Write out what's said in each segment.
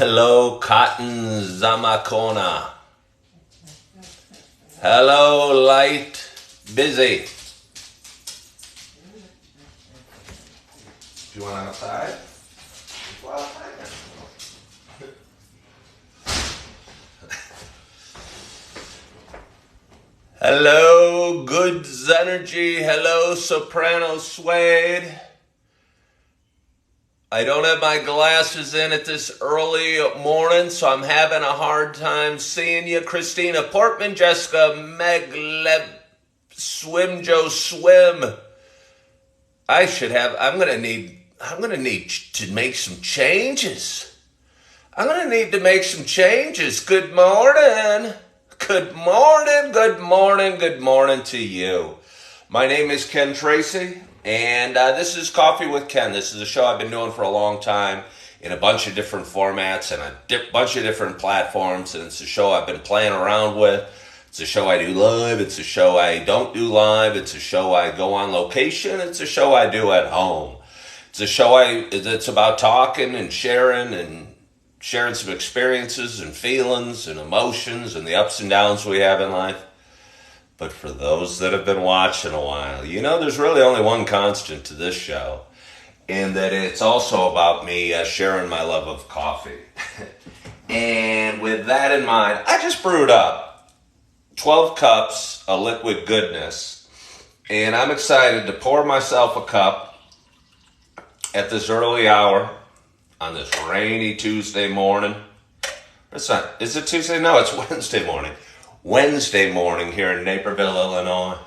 Hello, Cotton Zamakona. Hello, Light Busy. Do you want outside? Well, hello, Goods Energy. Hello, Soprano Suede. I don't have my glasses in at this early morning, so I'm having a hard time seeing you. Christina Portman, Jessica Meglev, Swim Joe Swim. I'm gonna need to make some changes. Good morning. Good morning to you. My name is Ken Tracy. And this is Coffee with Ken. This is a show I've been doing for a long time in a bunch of different formats and a bunch of different platforms. And it's a show I've been playing around with. It's a show I do live. It's a show I don't do live. It's a show I go on location. It's a show I do at home. It's a show that's about talking and sharing some experiences and feelings and emotions and the ups and downs we have in life. But for those that have been watching a while, you know there's really only one constant to this show, and that it's also about me sharing my love of coffee. And with that in mind, I just brewed up 12 cups of liquid goodness, and I'm excited to pour myself a cup at this early hour on this rainy Tuesday morning. Is it Tuesday? No, it's Wednesday morning. Wednesday morning here in Naperville, Illinois.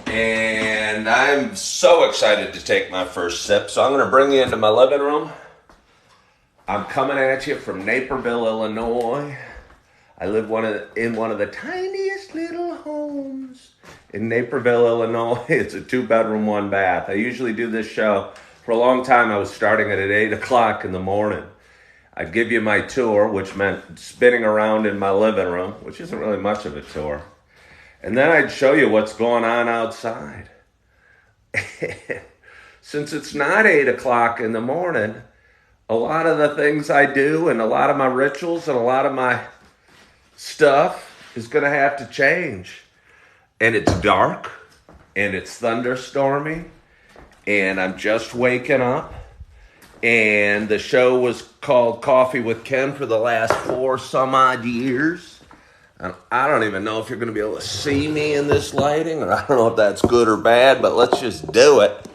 And I'm so excited to take my first sip. So I'm going to bring you into my living room. I'm coming at you from Naperville, Illinois. I live in one of the tiniest little homes in Naperville, Illinois. It's a 2-bedroom, 1 bath. I usually do this show. For a long time, I was starting it at 8 o'clock in the morning. I'd give you my tour, which meant spinning around in my living room, which isn't really much of a tour. And then I'd show you what's going on outside. Since it's not 8 o'clock in the morning, a lot of the things I do and a lot of my rituals and a lot of my stuff is going to have to change. And it's dark, and it's thunderstormy, and I'm just waking up. And the show was called Coffee with Ken for the last 4 some odd years. And I don't even know if you're going to be able to see me in this lighting, or I don't know if that's good or bad, but let's just do it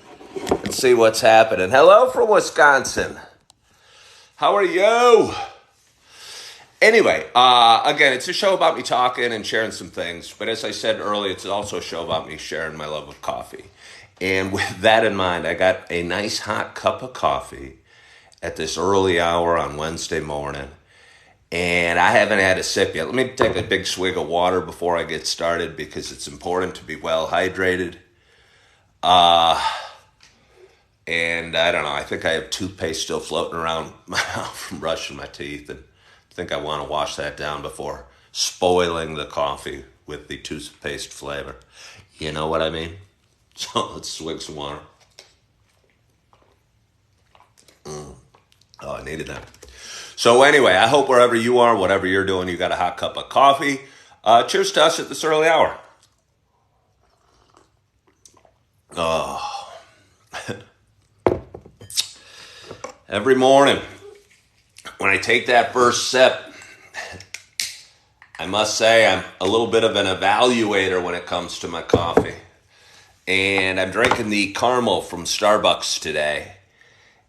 and see what's happening. Hello from Wisconsin. How are you? Anyway, again, it's a show about me talking and sharing some things. But as I said earlier, it's also a show about me sharing my love of coffee. And with that in mind, I got a nice hot cup of coffee at this early hour on Wednesday morning. And I haven't had a sip yet. Let me take a big swig of water before I get started because it's important to be well hydrated. And I don't know, I think I have toothpaste still floating around my mouth from brushing my teeth. And I think I want to wash that down before spoiling the coffee with the toothpaste flavor. You know what I mean? So let's swig some water. Oh, I needed that. So anyway, I hope wherever you are, whatever you're doing, you got a hot cup of coffee. Cheers to us at this early hour. Oh. Every morning, when I take that first sip, I must say I'm a little bit of an evaluator when it comes to my coffee. And I'm drinking the caramel from Starbucks today.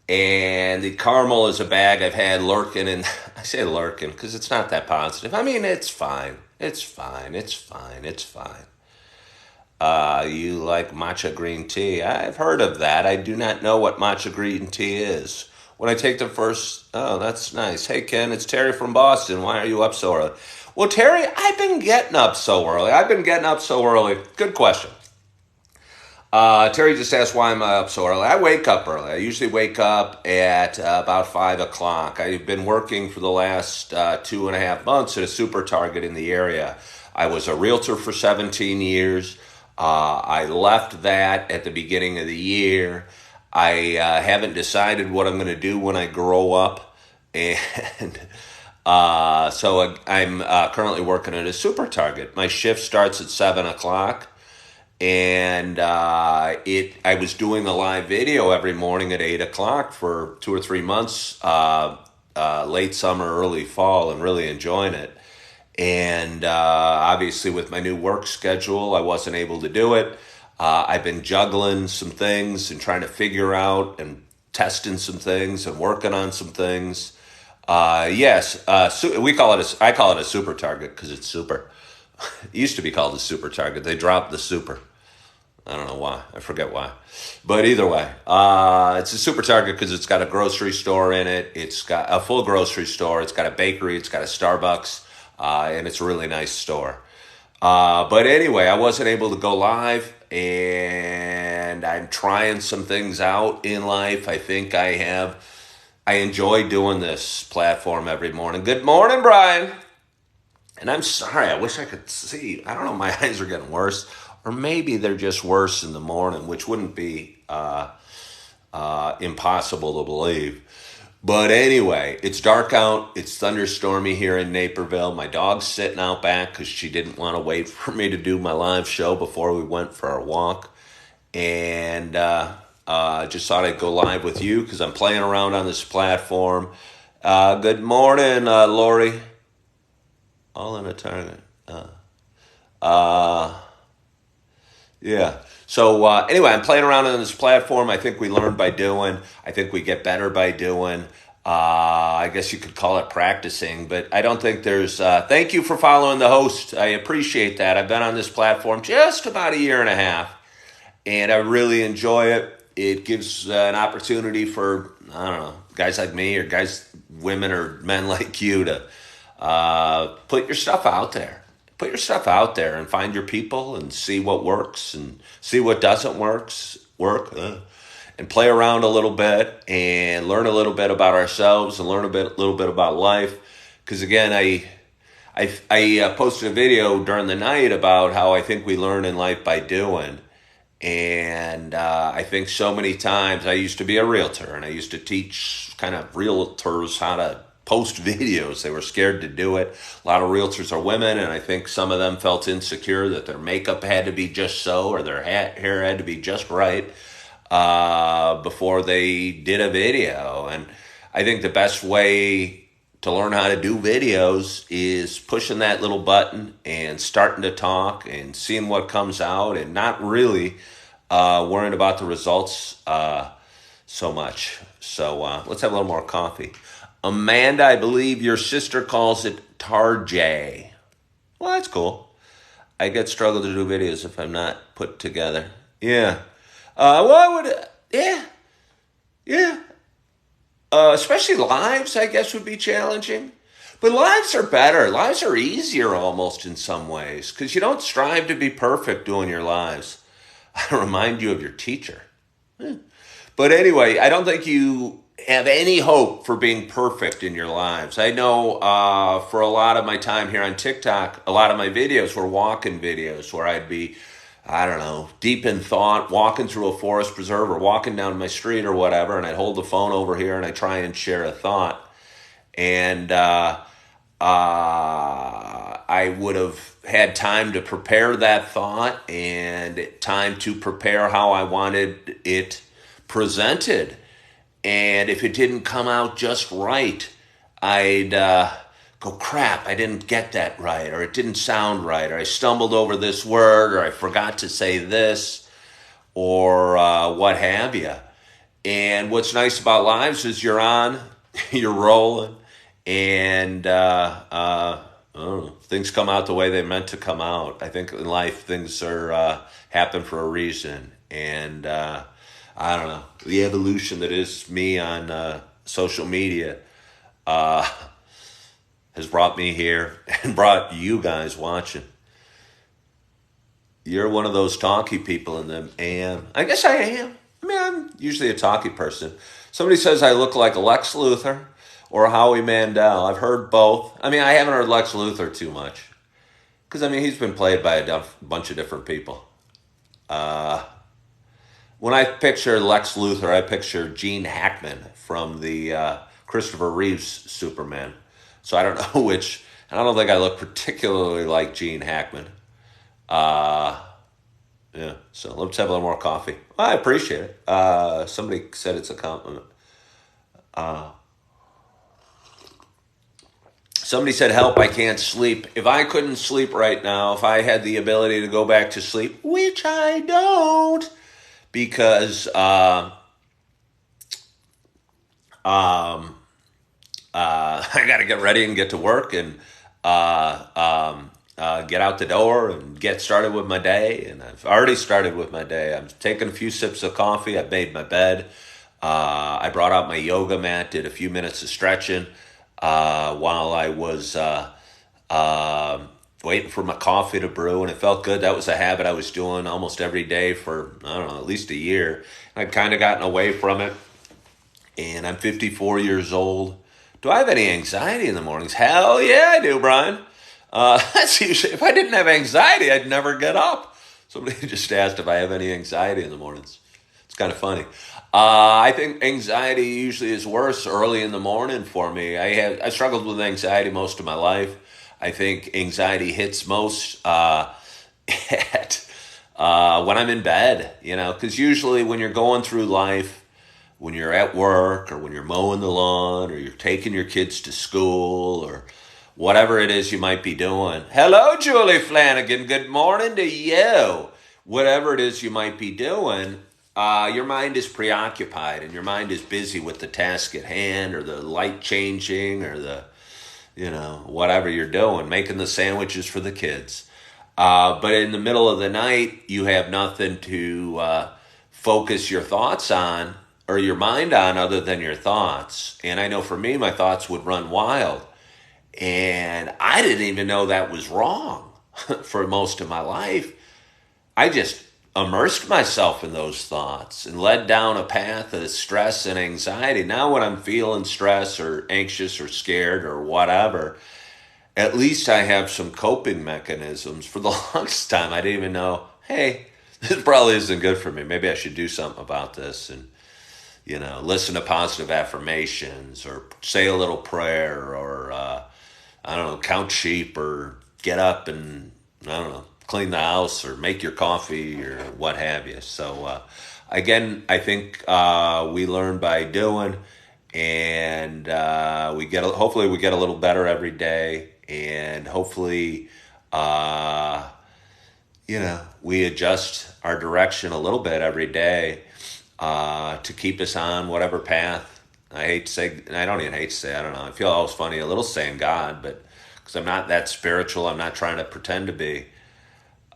And the caramel is a bag I've had lurking, and I say lurking because it's not that positive. I mean, it's fine. It's fine. You like matcha green tea? I've heard of that. I do not know what matcha green tea is. When I take the first, oh, that's nice. Hey, Ken, it's Terry from Boston. Why are you up so early? Well, Terry, I've been getting up so early. Good question. Terry just asked why I'm up so early. I wake up early. I usually wake up at about 5 o'clock. I've been working for the last 2.5 months at a super target in the area. I was a realtor for 17 years. I left that at the beginning of the year. I haven't decided what I'm going to do when I grow up. And so I'm currently working at a super target. My shift starts at 7 o'clock, and I was doing a live video every morning at 8 o'clock for 2 or 3 months, late summer, early fall, and really enjoying it. And obviously, with my new work schedule, I wasn't able to do it. I've been juggling some things and trying to figure out and testing some things and working on some things. Yes, I call it a super target because it's super. It used to be called a super target. They dropped the super. I don't know why. I forget why. But either way, it's a super target because it's got a grocery store in it. It's got a full grocery store. It's got a bakery. It's got a Starbucks. And it's a really nice store. But anyway, I wasn't able to go live, and I'm trying some things out in life. I think I enjoy doing this platform every morning. Good morning, Brian. And I'm sorry, I wish I could see. I don't know, my eyes are getting worse. Or maybe they're just worse in the morning, which wouldn't be impossible to believe. But anyway, it's dark out. It's thunderstormy here in Naperville. My dog's sitting out back because she didn't want to wait for me to do my live show before we went for our walk. And just thought I'd go live with you because I'm playing around on this platform. Good morning, Lori. All in a target. Yeah. So anyway, I'm playing around on this platform. I think we learn by doing. I think we get better by doing. I guess you could call it practicing, but I don't think there's... thank you for following the host. I appreciate that. I've been on this platform just about a year and a half, and I really enjoy it. It gives an opportunity for, I don't know, guys like me or women or men like you to put your stuff out there. Put your stuff out there and find your people and see what works and see what doesn't work, and play around a little bit and learn a little bit about ourselves and learn little bit about life. Because again, I posted a video during the night about how I think we learn in life by doing. And I think so many times, I used to be a realtor and I used to teach kind of realtors how to post videos. They were scared to do it. A lot of realtors are women, and I think some of them felt insecure that their makeup had to be just so, or their hair had to be just right before they did a video. And I think the best way to learn how to do videos is pushing that little button and starting to talk and seeing what comes out and not really worrying about the results so much. So let's have a little more coffee. Amanda, I believe your sister calls it Tarjay. Well, that's cool. I get struggle to do videos if I'm not put together. Yeah. Yeah. Especially lives, I guess, would be challenging. But lives are better. Lives are easier almost in some ways because you don't strive to be perfect doing your lives. I remind you of your teacher. But anyway, I don't think you have any hope for being perfect in your lives. I know for a lot of my time here on TikTok, a lot of my videos were walking videos where I'd be, I don't know, deep in thought, walking through a forest preserve or walking down my street or whatever, and I'd hold the phone over here and I try and share a thought. And I would have had time to prepare that thought and time to prepare how I wanted it presented. And if it didn't come out just right, I'd go, crap, I didn't get that right, or it didn't sound right, or I stumbled over this word, or I forgot to say this, or what have you. And what's nice about lives is you're on, you're rolling, and things come out the way they're meant to come out. I think in life things are happen for a reason, and I don't know, the evolution that is me on social media has brought me here and brought you guys watching. You're one of those talky people in the AM. I guess I am. I mean, I'm usually a talky person. Somebody says I look like Lex Luthor or Howie Mandel. I've heard both. I mean, I haven't heard Lex Luthor too much because, I mean, he's been played by a bunch of different people. When I picture Lex Luthor, I picture Gene Hackman from the Christopher Reeve's Superman. So I don't know which. And I don't think I look particularly like Gene Hackman. Uh, yeah. So let's have a little more coffee. Well, I appreciate it. Somebody said it's a compliment. Uh, Somebody said, help, I can't sleep. If I couldn't sleep right now, if I had the ability to go back to sleep, which I don't, because I got to get ready and get to work and get out the door and get started with my day. And I've already started with my day. I'm taking a few sips of coffee. I've made my bed. I brought out my yoga mat, did a few minutes of stretching while I was waiting for my coffee to brew, and it felt good. That was a habit I was doing almost every day for, I don't know, at least a year. I've kind of gotten away from it, and I'm 54 years old. Do I have any anxiety in the mornings? Hell yeah, I do, Brian. That's usually, if I didn't have anxiety, I'd never get up. Somebody just asked if I have any anxiety in the mornings. It's kind of funny. I think anxiety usually is worse early in the morning for me. I struggled with anxiety most of my life. I think anxiety hits most at when I'm in bed, because usually when you're going through life, when you're at work or when you're mowing the lawn or you're taking your kids to school or whatever it is you might be doing. Hello, Julie Flanagan. Good morning to you. Whatever it is you might be doing, your mind is preoccupied and your mind is busy with the task at hand or the light changing or the, whatever you're doing, making the sandwiches for the kids. But in the middle of the night, you have nothing to focus your thoughts on or your mind on other than your thoughts. And I know for me, my thoughts would run wild. And I didn't even know that was wrong for most of my life. I just immersed myself in those thoughts and led down a path of stress and anxiety. Now when I'm feeling stressed or anxious or scared or whatever, at least I have some coping mechanisms. For the longest time, I didn't even know, hey, this probably isn't good for me. Maybe I should do something about this and, listen to positive affirmations or say a little prayer or, count sheep or get up and, clean the house or make your coffee or what have you. So, again, I think we learn by doing, and hopefully we get a little better every day, and hopefully, we adjust our direction a little bit every day to keep us on whatever path. I don't even hate to say, I don't know. I feel always funny, a little saying God, but because I'm not that spiritual, I'm not trying to pretend to be.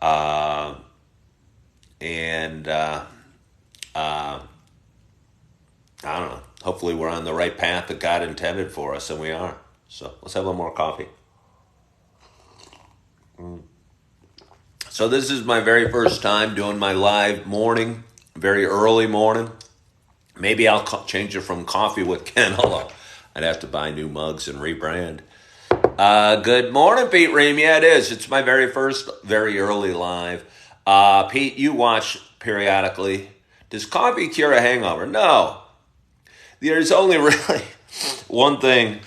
I don't know. Hopefully we're on the right path that God intended for us, and we are. So let's have a little more coffee. So this is my very first time doing my live morning, very early morning. Maybe I'll change it from Coffee with Ken. Although I'd have to buy new mugs and rebrand. Good morning, Pete Ream. Yeah, it is. It's my very first, very early live. Pete, you watch periodically. Does coffee cure a hangover? No. There's only really one thing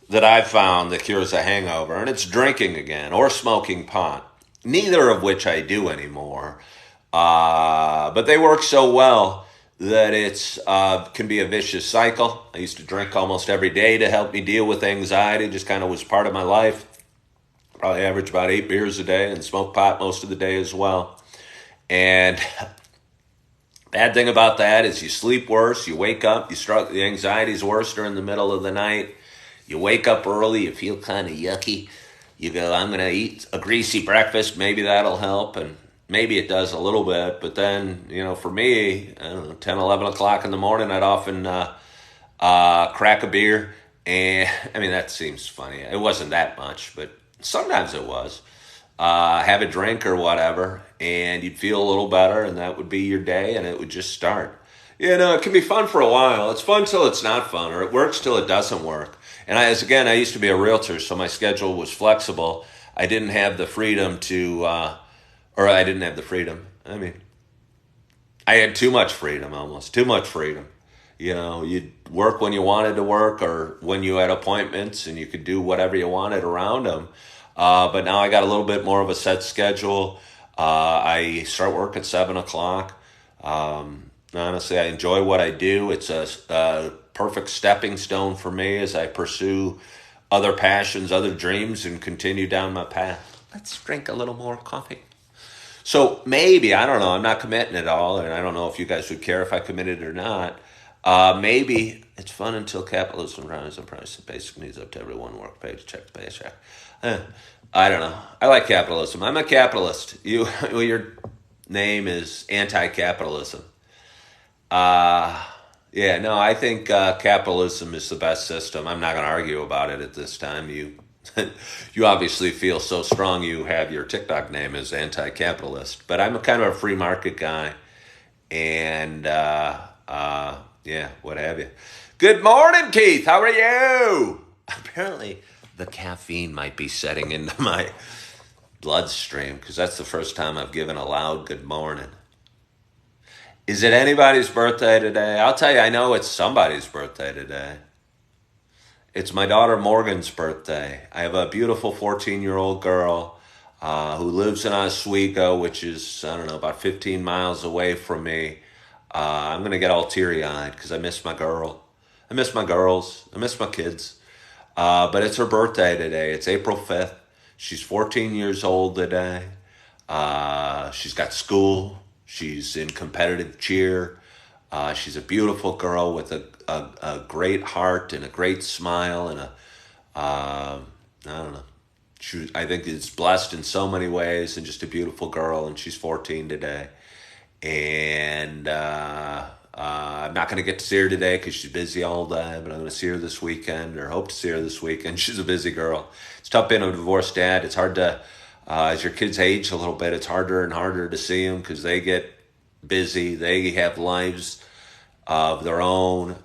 that I've found that cures a hangover, and it's drinking again or smoking pot. Neither of which I do anymore. But they work so well that it's can be a vicious cycle. I used to drink almost every day to help me deal with anxiety. Just kind of was part of my life. Probably average about 8 beers a day and smoke pot most of the day as well. And bad thing about that is you sleep worse, you wake up, the anxiety's worse during the middle of the night. You wake up early, you feel kind of yucky. You go, I'm going to eat a greasy breakfast, maybe that'll help, and maybe it does a little bit, but then, for me, I don't know, 10, 11 o'clock in the morning, I'd often crack a beer, and, that seems funny. It wasn't that much, but sometimes it was. Have a drink or whatever, and you'd feel a little better, and that would be your day, and it would just start. It can be fun for a while. It's fun till it's not fun, or it works till it doesn't work. And I used to be a realtor, so my schedule was flexible. I didn't have the freedom I had too much freedom, almost. Too much freedom. You'd work when you wanted to work or when you had appointments, and you could do whatever you wanted around them. But now I got a little bit more of a set schedule. I start work at 7 o'clock. Honestly, I enjoy what I do. It's a perfect stepping stone for me as I pursue other passions, other dreams, and continue down my path. Let's drink a little more coffee. So maybe, I don't know, I'm not committing at all, and I don't know if you guys would care if I committed or not. Maybe it's fun until capitalism rises the price of basic needs up to everyone, work paycheck to paycheck. I don't know. I like capitalism. I'm a capitalist. Your name is anti-capitalism. Yeah, no, I think capitalism is the best system. I'm not going to argue about it at this time. You obviously feel so strong you have your TikTok name as anti-capitalist, but I'm a kind of a free market guy, and yeah, what have you. Good morning, Keith. How are you? Apparently, the caffeine might be setting into my bloodstream because that's the first time I've given a loud good morning. Is it anybody's birthday today? I'll tell you, I know it's somebody's birthday today. It's my daughter Morgan's birthday. I have a beautiful 14-year-old girl who lives in Oswego, which is, I don't know, about 15 miles away from me. I'm going to get all teary-eyed because I miss my girl. I miss my girls. I miss my kids. But it's her birthday today. It's April 5th. She's 14 years old today. She's got school. She's in competitive cheer. She's a beautiful girl with a great heart and a great smile and I don't know. I think is blessed in so many ways and just a beautiful girl, and she's 14 today. And I'm not going to get to see her today because she's busy all day, but I'm going to see her this weekend, or hope to see her this weekend. She's a busy girl. It's tough being a divorced dad. It's hard to, as your kids age a little bit, it's harder and harder to see them because they get busy. They have lives of their own.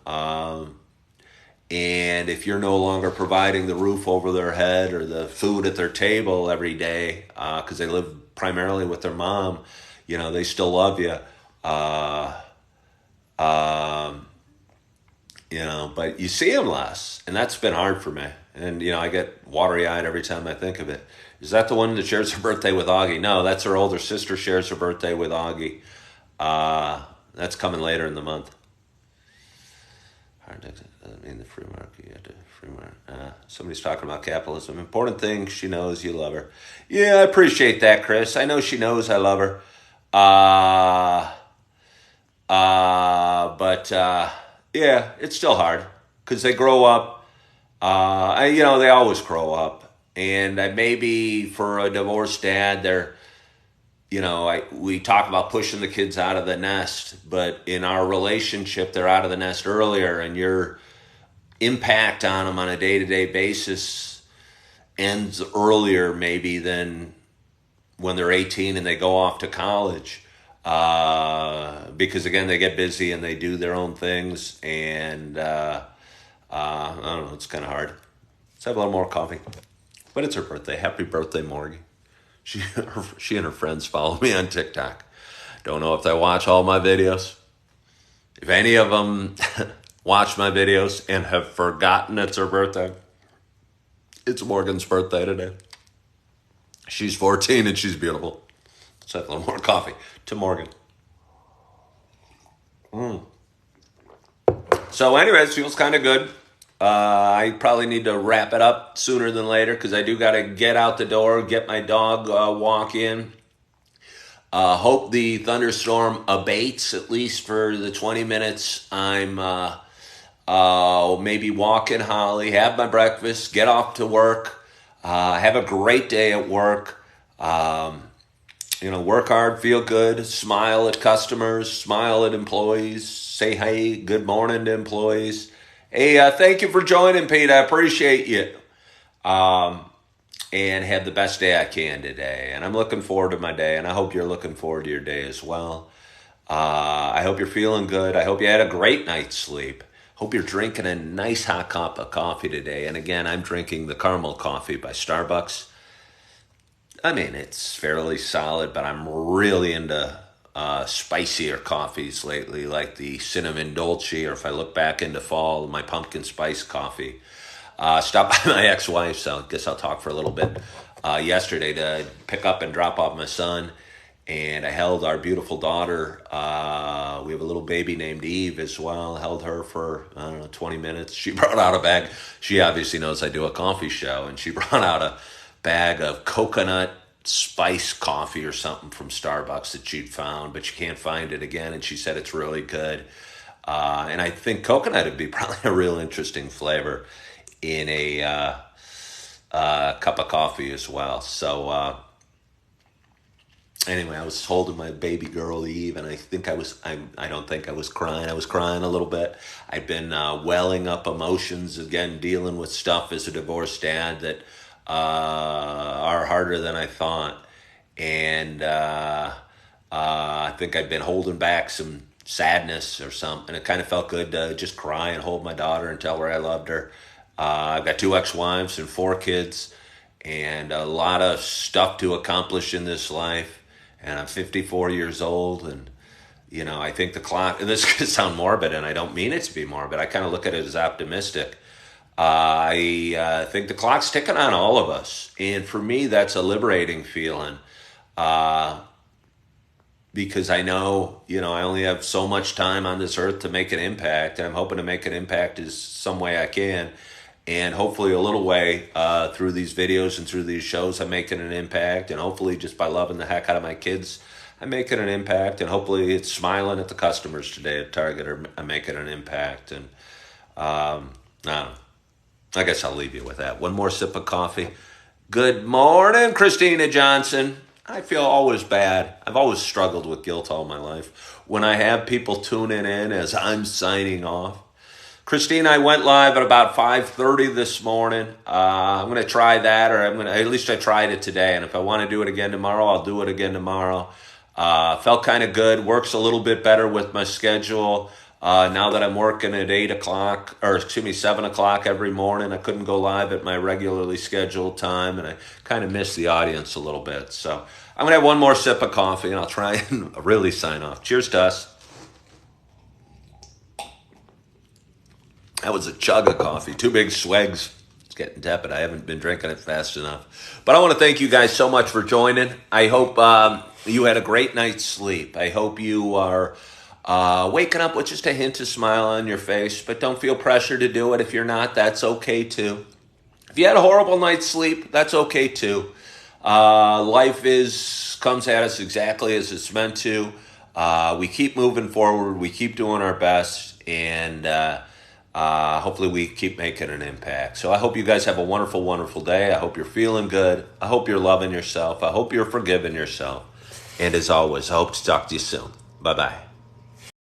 And if you're no longer providing the roof over their head or the food at their table every day, because they live primarily with their mom, they still love you. But you see them less, and that's been hard for me. And, I get watery-eyed every time I think of it. Is that the one that shares her birthday with Augie? No, that's her older sister shares her birthday with Augie. That's coming later in the month. In the free market, you have to free market. Somebody's talking about capitalism. Important thing, she knows you love her. Yeah, I appreciate that, Chris. I know she knows I love her. But yeah, it's still hard because they grow up. They always grow up, and maybe for a divorced dad, they're. We talk about pushing the kids out of the nest, but in our relationship, they're out of the nest earlier, and your impact on them on a day-to-day basis ends earlier maybe than when they're 18 and they go off to college. Because, again, they get busy and they do their own things, and I don't know, it's kind of hard. Let's have a little more coffee. But it's her birthday. Happy birthday, Morgan. She and her friends follow me on TikTok. Don't know if they watch all my videos. If any of them watch my videos and have forgotten it's her birthday, it's Morgan's birthday today. She's 14 and she's beautiful. Let's have a little more coffee to Morgan. So anyways, feels kind of good. I probably need to wrap it up sooner than later because I do got to get out the door, get my dog walk in. Hope the thunderstorm abates at least for the 20 minutes. I'm maybe walking Holly, have my breakfast, get off to work, have a great day at work. Work hard, feel good, smile at customers, smile at employees, say hey, good morning to employees. Hey, thank you for joining, Pete. I appreciate you. And have the best day I can today. And I'm looking forward to my day, and I hope you're looking forward to your day as well. I hope you're feeling good. I hope you had a great night's sleep. Hope you're drinking a nice hot cup of coffee today. And again, I'm drinking the caramel coffee by Starbucks. I mean, it's fairly solid, but I'm really into spicier coffees lately, like the cinnamon dolce, or if I look back into fall, my pumpkin spice coffee. Stopped by my ex-wife, so I guess I'll talk for a little bit. Yesterday to pick up and drop off my son, and I held our beautiful daughter. We have a little baby named Eve as well. Held her for, I don't know, 20 minutes. She brought out a bag. She obviously knows I do a coffee show, and she brought out a bag of coconut spice coffee or something from Starbucks that she'd found, but she can't find it again, and she said it's really good. And I think coconut would be probably a real interesting flavor in a cup of coffee as well. So anyway, I was holding my baby girl Eve, and I don't think I was crying. I was crying a little bit. I've been welling up emotions again, dealing with stuff as a divorced dad that are harder than I thought. And I think I've been holding back some sadness or something. It kind of felt good to just cry and hold my daughter and tell her I loved her. I've got 2 ex-wives and 4 kids and a lot of stuff to accomplish in this life. And I'm 54 years old, and I think the clock, and this could sound morbid, and I don't mean it to be morbid. I kind of look at it as optimistic. I think the clock's ticking on all of us. And for me, that's a liberating feeling. Because I know, I only have so much time on this earth to make an impact. And I'm hoping to make an impact as some way I can. And hopefully a little way through these videos and through these shows, I'm making an impact. And hopefully just by loving the heck out of my kids, I'm making an impact. And hopefully it's smiling at the customers today at Target, I'm making an impact. And I guess I'll leave you with that. One more sip of coffee. Good morning, Christina Johnson. I feel always bad. I've always struggled with guilt all my life. When I have people tuning in as I'm signing off. Christine, I went live at about 5:30 this morning. I'm going to try that, or at least I tried it today. And if I want to do it again tomorrow, I'll do it again tomorrow. Felt kind of good. Works a little bit better with my schedule. Now that I'm working at 7 o'clock every morning, I couldn't go live at my regularly scheduled time, and I kind of miss the audience a little bit. So I'm going to have one more sip of coffee, and I'll try and really sign off. Cheers to us. That was a chug of coffee, 2 big swigs. It's getting tepid. I haven't been drinking it fast enough. But I want to thank you guys so much for joining. I hope you had a great night's sleep. I hope you are waking up with just a hint of smile on your face, but don't feel pressure to do it. If you're not, that's okay too. If you had a horrible night's sleep, that's okay too. Life comes at us exactly as it's meant to. We keep moving forward. We keep doing our best, and hopefully we keep making an impact. So I hope you guys have a wonderful, wonderful day. I hope you're feeling good. I hope you're loving yourself. I hope you're forgiving yourself. And as always, I hope to talk to you soon. Bye-bye.